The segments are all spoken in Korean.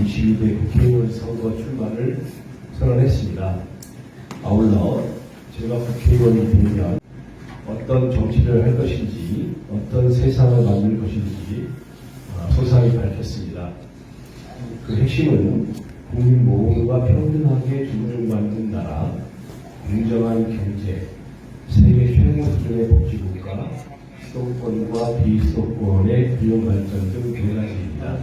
제22대 국회의원 선거 출마를 선언했습니다. 아울러 제가 국회의원이 되면 어떤 정치를 할 것인지, 어떤 세상을 만들 것인지 소상히 밝혔습니다. 그 핵심은 국민 모두가 평등하게 존중받는 나라, 공정한 경제, 세계 최고 수준의 복지국가, 수도권과 비수도권의 균형 발전 등 4가지입니다.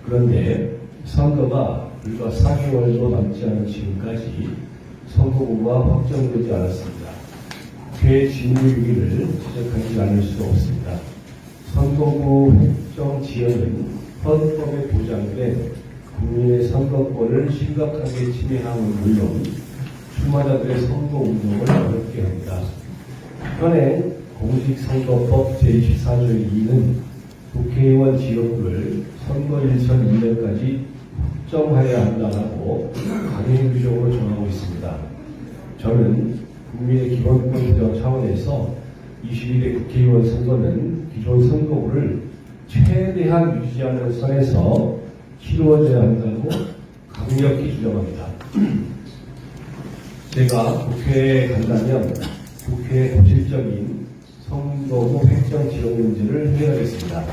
그런데 선거가 불과 4개월도 남지 않은 지금까지 선거구가 확정되지 않았습니다. 국회 진입유기를 지적하지 않을 수 없습니다. 선거구 획정 지연은 헌법에 보장된 국민의 선거권을 심각하게 침해함은 물론 출마자들의 선거운동을 어렵게 합니다. 현행 공직선거법 제24조의 2는 국회의원 지역구를 선거일 전 2년까지 확정하여야 한다고 강행 규정으로 정하고 있습니다. 저는 국민의 기본권 보장 차원에서 22대 국회의원 선거는 기존 선거구를 최대한 유지하는 선에서 치루어져야 한다고 강력히 주장합니다. 제가 국회에 간다면 국회의 본질적인 선거구 획정 지역 문제를 해결하겠습니다.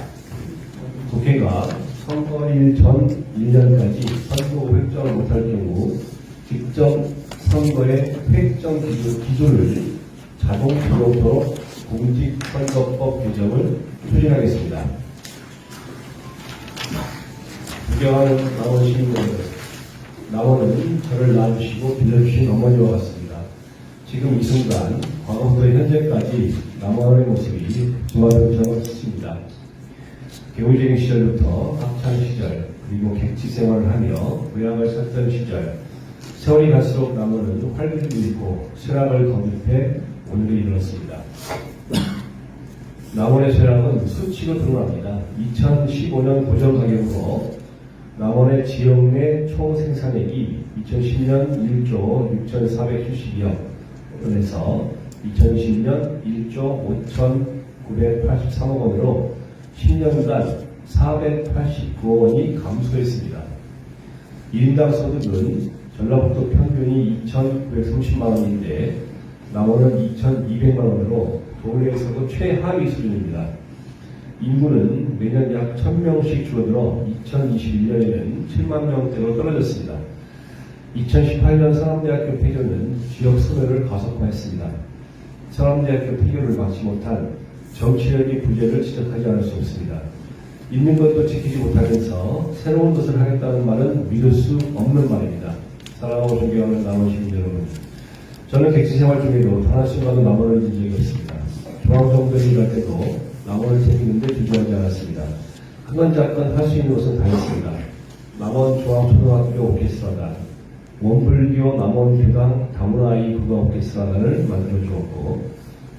국회가 선거일 전 1년까지 선거구 획정을 못할 경우 직접 선거의 획정 기준을 자동 적용토록 공직선거법 개정을 추진하겠습니다. 구경하는 남원 시민여러분, 남원은 저를 낳아주시고 빌려주신 어머니와 같습니다. 지금 이 순간, 과거부터 현재까지 남원의 모습이 조화점점했습니다. 개우쟁이 시절부터 학창 시절, 그리고 객지 생활을 하며 고향을 찾던 시절, 세월이 갈수록 남원은 활기를 잃고 쇠락을 거듭해 오늘에 이르렀습니다. 남원의 쇠락은 수치로 드러납니다. 2015년 고정 가격으로 남원의 지역 내 총 생산액이 2010년 1조 6,472억 원에서 2020년 1조 5,983억 원으로 10년간 489억 원이 감소했습니다. 1인당 소득은 전라북도 평균이 2,930만 원인데 남원은 2,200만 원으로 도내에서도 최하위 수준입니다. 인구는 매년 약 1,000명씩 줄어들어 2021년에는 7만 명대로 떨어졌습니다. 2018년 서남대학교 폐교는 지역 소멸을 가속화했습니다. 서남대학교 폐교를 막지 못한 정치력의 부재를 지적하지 않을 수 없습니다. 있는 것도 지키지 못하면서 새로운 것을 하겠다는 말은 믿을 수 없는 말입니다. 사랑하고 존경하는 남원 시민 여러분, 저는 객지 생활 중에도 단 한순간도 남원을 잊은 적이 없습니다. 중앙정부에 일할 때도 남원을 챙기는데 주저하지 않았습니다. 크건 작건 할 수 있는 것은 다 했습니다. 남원 중앙초등학교 오케스트라단, 원불교 남원교당 다문화아이 국악 오케스트라단을 만들어 주었고,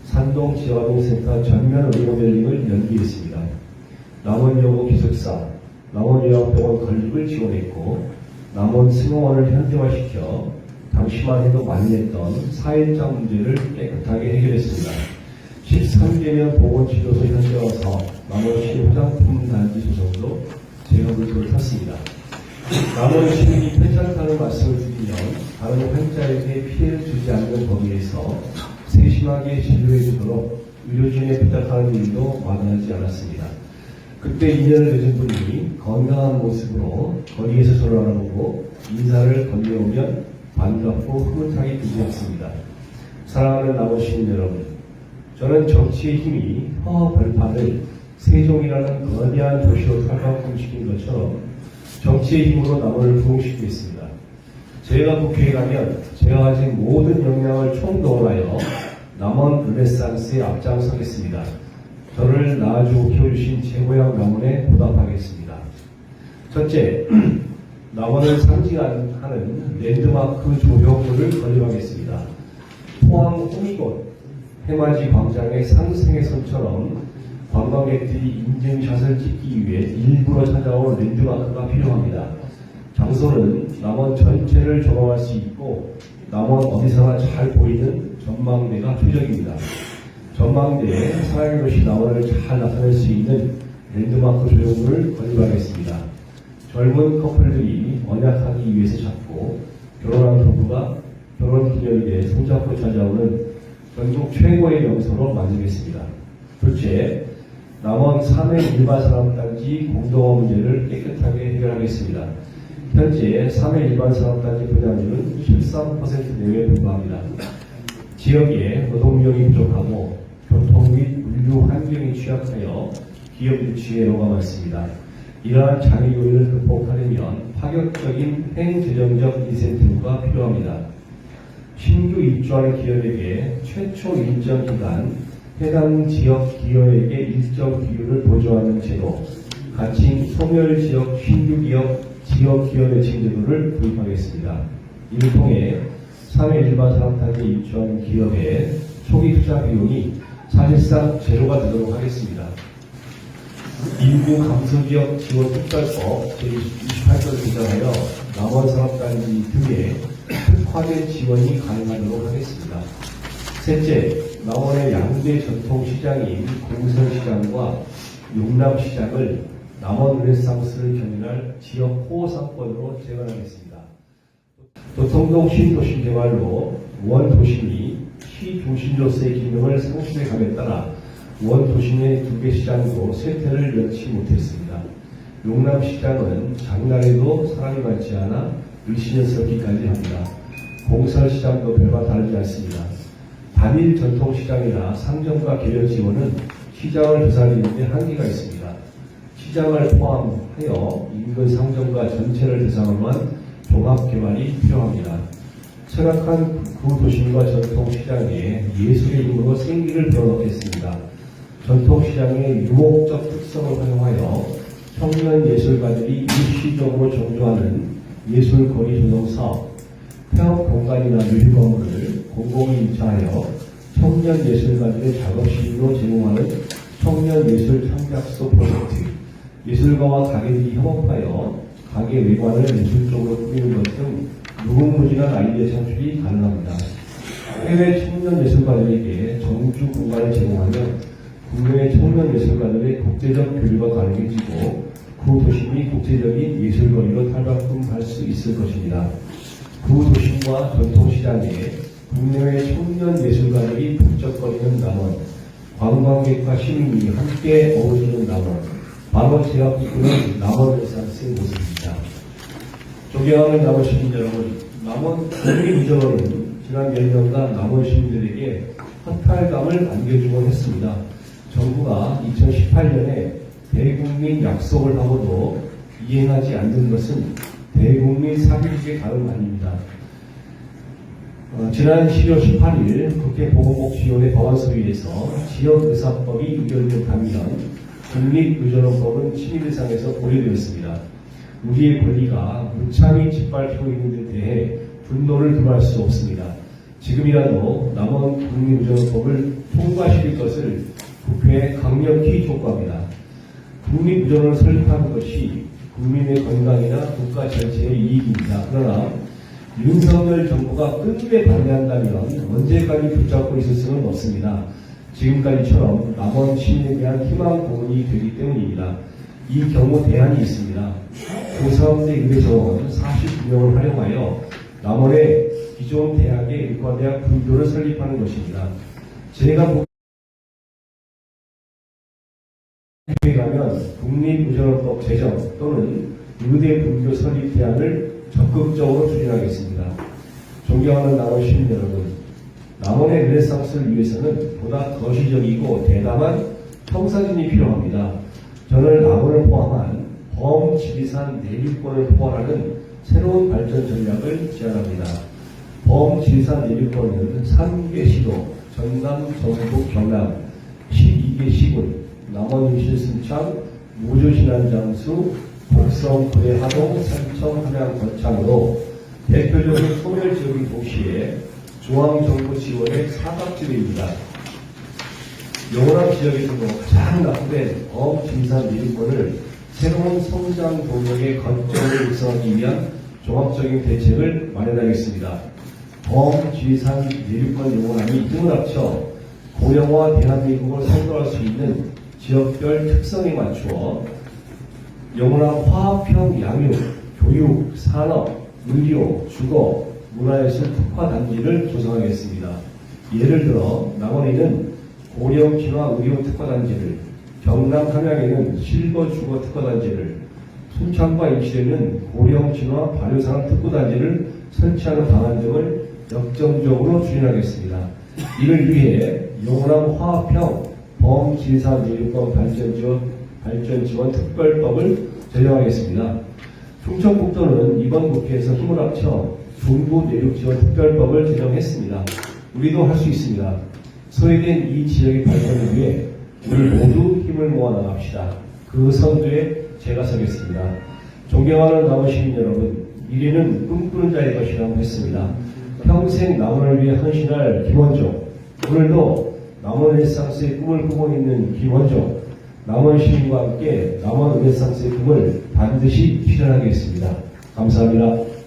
산동 지화동센터 전면 의료벨링을 연기했습니다. 남원여고 기숙사, 남원요양병원 건립을 지원했고, 남원 승용원을 현대화시켜 당시만 해도 만연했던 사회적 문제를 깨끗하게 해결했습니다. 13개년 보건치료소 현대화 사업, 남원시 화장품 단지 조성도 제가 물꼬를 탔습니다. 남원 시민이 괜찮다는 말씀을 드리면 다른 환자에게 피해를 주지 않는 범위에서 세심하게 진료해 주도록 의료진에 부탁하는 일도 마다하지 않았습니다. 그때 2년을 늦은 분이 건강한 모습으로 거리에서 저를 알아보고 인사를 건네오면 반갑고 흐뭇하게 기대했습니다. 사랑하는 남원 시민 여러분, 저는 정치의 힘이 허허 벌판을 세종이라는 거대한 도시로 탈바꿈시킨 것처럼 정치의 힘으로 남원을 부흥시키겠습니다. 제가 국회에 가면 제가 가진 모든 역량을 총동원하여 남원 르네상스에 앞장서겠습니다. 저를 낳아주고 키워주신 제 고향 남원에 보답하겠습니다. 첫째, 남원을 상징하는 랜드마크 조형물을 건립하겠습니다. 포항 홍이곳 해맞이 광장의 상승의 선처럼 관광객들이 인증샷을 찍기 위해 일부러 찾아온 랜드마크가 필요합니다. 장소는 남원 전체를 조망할 수 있고 남원 어디서나 잘 보이는 전망대가 표적입니다. 전망대에 사랑의 도시 남원을 잘 나타낼 수 있는 랜드마크 조형물을 건립하겠습니다. 젊은 커플들이 언약하기 위해서 잡고 결혼한 부부가 결혼기념일에 손잡고 찾아오는 전국 최고의 명소로 만들겠습니다. 둘째, 남원 3회 일반 산업단지 공동화 문제를 깨끗하게 해결하겠습니다. 현재 3회 일반 산업단지 분양률은 13% 내외에 불과합니다. 지역에 노동력이 부족하고 교통 및 물류 환경이 취약하여 기업 유치에 애로가 많습니다. 이러한 장애 요인을 극복하려면 파격적인 행재정적 인센티브가 필요합니다. 신규 입주하는 기업에게 최초 일정 기간 해당 지역 기업에게 일정 비율을 보조하는 제도, 가칭 소멸지역 신규 기업 지역 기업 매칭 제도를 도입하겠습니다. 이를 통해 3회 일반 산업단지에 입주하는 기업의 초기 투자 비용이 사실상 제로가 되도록 하겠습니다. 인구 감소지역 지원 특별법 제28조를 개정하여 남원 산업단지 등에 특화된 지원이 가능하도록 하겠습니다. 셋째, 남원의 양대 전통시장인 공설시장과 용남시장을 남원 르네상스를 견인할 지역 호상권으로 재건하겠습니다. 도통동 신도심 개발로 원도심이 시중심로서의 기능을 상실해 감에 따라 원도심의 2개 시장도 쇠퇴를 면치 못했습니다. 용남시장은 장날에도 사람이 많지 않아 을씨년설기까지 합니다. 공설시장도 별반 다르지 않습니다. 단일 전통시장이나 상점과 개별 지원은 시장을 되살리는 데 한계가 있습니다. 시장을 포함하여 인근 상점과 전체를 대상으로 한 종합개발이 필요합니다. 철학한 구도심과 전통시장에 예술의 힘으로 생기를 불어넣겠습니다. 전통시장의 유목적 특성을 활용하여 청년예술가들이 일시적으로 정조하는 예술거리 조성사업, 폐업공간이나 누리건물을 공공이 임차하여 청년예술가들의 작업실로 제공하는 청년예술 창작소 프로젝트, 예술가와 가게들이 협업하여 가게 외관을 예술적으로 꾸미는 것 등 무궁무진한 아이디어 창출이 가능합니다. 해외 청년예술가들에게 정주 공간을 제공하면 국내 청년예술가들의 국제적 교류가 가능해지고 구도심이 국제적인 예술거리로 탈바꿈할 수 있을 것입니다. 구도심과 전통시장에 국내외 청년예술가들이 북적거리는 남원, 관광객과 시민이 함께 어우러지는 남원, 바로 제 앞에 있는 남원 르네상스의 모습입니다. 존경하는 남원 시민 여러분, 남원 국립유적원은 지난 몇 년간 남원 시민들에게 허탈감을 안겨주곤 했습니다. 정부가 2018년에 대국민 약속을 하고도 이행하지 않는 것은 대국민 사기극의 다름 아닙니다. 지난 12월 18일 국회 보건복지위원회 법안소위에서 지역의사법이 의결되면 국립의전원법은 시민 대상에서 보류되었습니다. 우리의 권리가 무참히 짓밟히고 있는 데 대해 분노를 금할 수 없습니다. 지금이라도 남원 국립의전원법을 통과시킬 것을 국회에 강력히 촉구합니다. 국립의전원을 설립하는 것이 국민의 건강이나 국가 전체의 이익입니다. 그러나 윤석열 정부가 끝내 반대한다면 언제까지 붙잡고 있을 수는 없습니다. 지금까지처럼 남원 시민에 대한 희망 공원이 되기 때문입니다. 이 경우 대안이 있습니다. 고사업대 의대정원 49명을 활용하여 남원의 기존 대학의 의과대학 분교를 설립하는 것입니다. 제가 에 가면 국립의전원법 제정 또는 의대 분교 설립 대안을 적극적으로 추진하겠습니다. 존경하는 남원 시민 여러분, 남원의 르네상스를 위해서는 보다 거시적이고 대담한 청사진이 필요합니다. 저는 남원을 포함한 범지리산 내륙권을 포괄하는 새로운 발전 전략을 제안합니다. 범지리산 내륙권은 3개 시도, 전남, 전북, 경남, 12개 시군, 남원, 유실, 순창, 무주, 신안, 장수, 곡성, 구례, 하동, 산청, 함양, 거창으로 대표적인 소멸지역인 도시에 중앙정부 지원의 사각지대입니다. 영원한 지역에서도 가장 낙후된 범지리산 내륙권을 새로운 성장 동력의 거점을 육성하기 위한 종합적인 대책을 마련하겠습니다. 범지리산 내륙권 영원함이 힘을 합쳐 고령화 대한민국을 선도할 수 있는 지역별 특성에 맞추어 영원한 화합형 양육, 교육, 산업, 의료, 주거, 문화예술 특화단지를 조성하겠습니다. 예를 들어 남원에는 고령 진화 의료 특화단지를, 경남 함양에는 실버 주거 특화단지를, 순창과 인천에는 고령 진화 발효산업 특구단지를 설치하는 방안 등을 역점적으로 추진하겠습니다. 이를 위해 영원한 화합형 범진사내륙권 발전 지원 특별법을 제정하겠습니다. 충청북도는 이번 국회에서 힘을 합쳐 중부내륙지원 특별법을 제정했습니다. 우리도 할 수 있습니다. 소외된 이 지역의 발전을 위해 우리 모두 힘을 모아 나갑시다. 그 선두에 제가 서겠습니다. 존경하는 남원 시민 여러분, 미래는 꿈꾸는 자의 것이라고 했습니다. 평생 남원을 위해 헌신할 김원종, 오늘도 남원 르네상스의 꿈을 꾸고 있는 김원종, 남원 시민과 함께 남원 르네상스의 꿈을 반드시 실현하겠습니다. 감사합니다.